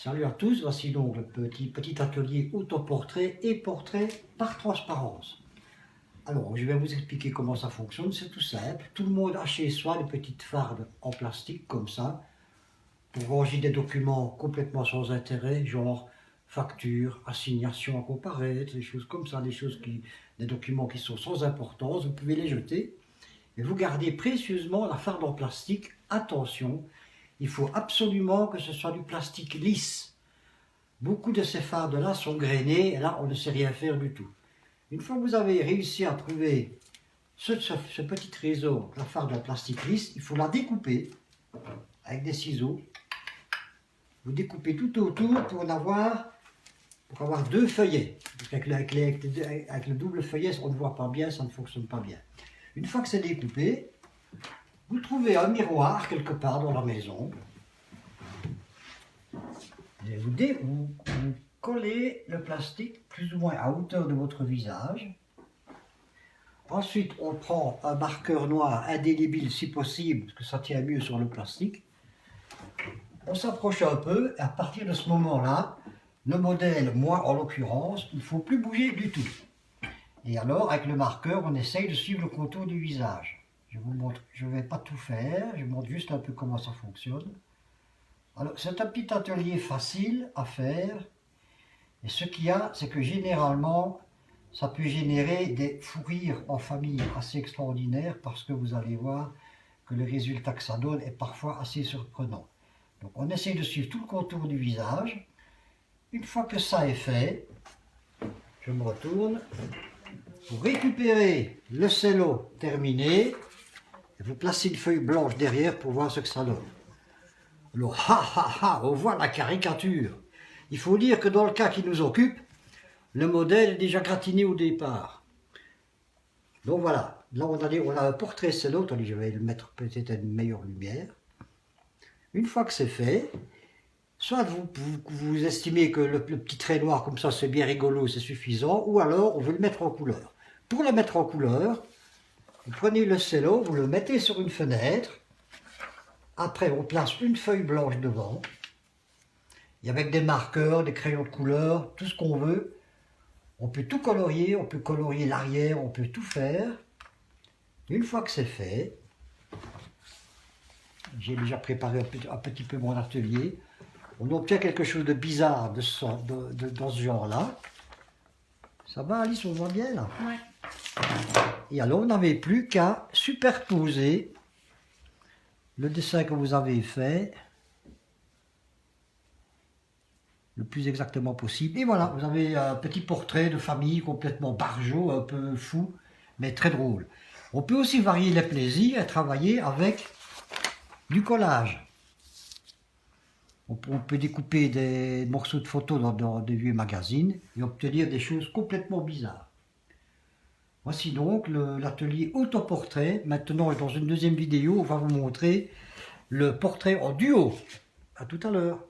Salut à tous, voici donc le petit atelier autoportrait et portrait par transparence. Alors, je vais vous expliquer comment ça fonctionne, c'est tout simple. Tout le monde a chez soi des petites fardes en plastique comme ça, pour ranger des documents complètement sans intérêt, genre factures, assignations à comparaître, des choses comme ça, des documents qui sont sans importance, vous pouvez les jeter. Et vous gardez précieusement la farde en plastique. Attention, il faut absolument que ce soit du plastique lisse. Beaucoup de ces fardes-là sont grainées, et là, on ne sait rien faire du tout. Une fois que vous avez réussi à trouver ce petit réseau, la farde en plastique lisse, il faut la découper avec des ciseaux. Vous découpez tout autour pour avoir deux feuillets. Parce qu'avec le double feuillet, on ne voit pas bien, ça ne fonctionne pas bien. Une fois que c'est découpé, vous trouvez un miroir quelque part dans la maison. Et vous collez le plastique plus ou moins à hauteur de votre visage. Ensuite, on prend un marqueur noir indélébile si possible, parce que ça tient mieux sur le plastique. On s'approche un peu, et à partir de ce moment-là, le modèle, moi en l'occurrence, il ne faut plus bouger du tout. Et alors, avec le marqueur, on essaye de suivre le contour du visage. Je vous montre, je ne vais pas tout faire, je vous montre juste un peu comment ça fonctionne. Alors, c'est un petit atelier facile à faire. Et ce qu'il y a, c'est que généralement, ça peut générer des fous rires en famille assez extraordinaires parce que vous allez voir que le résultat que ça donne est parfois assez surprenant. Donc, on essaye de suivre tout le contour du visage. Une fois que ça est fait, je me retourne. Vous récupérez le cello terminé et vous placez une feuille blanche derrière pour voir ce que ça donne. Alors, on voit la caricature. Il faut dire que dans le cas qui nous occupe, le modèle est déjà gratiné au départ. Donc voilà, là on a un portrait cello. Attendez, je vais le mettre peut-être à une meilleure lumière. Une fois que c'est fait, soit vous estimez que le petit trait noir comme ça c'est bien rigolo, c'est suffisant, ou alors on veut le mettre en couleur. Pour le mettre en couleur, vous prenez le cello, vous le mettez sur une fenêtre. Après, on place une feuille blanche devant. Et avec des marqueurs, des crayons de couleur, tout ce qu'on veut. On peut tout colorier, on peut colorier l'arrière, on peut tout faire. Une fois que c'est fait, j'ai déjà préparé un petit peu mon atelier. On obtient quelque chose de bizarre dans ce genre-là. Ça va Alice, on voit bien là? Ouais. Et alors, on n'avait plus qu'à superposer le dessin que vous avez fait le plus exactement possible. Et voilà, vous avez un petit portrait de famille complètement barjot, un peu fou, mais très drôle. On peut aussi varier les plaisirs et travailler avec du collage. On peut découper des morceaux de photos dans des vieux magazines et obtenir des choses complètement bizarres. Voici donc l'atelier autoportrait. Maintenant, dans une deuxième vidéo, on va vous montrer le portrait en duo. À tout à l'heure.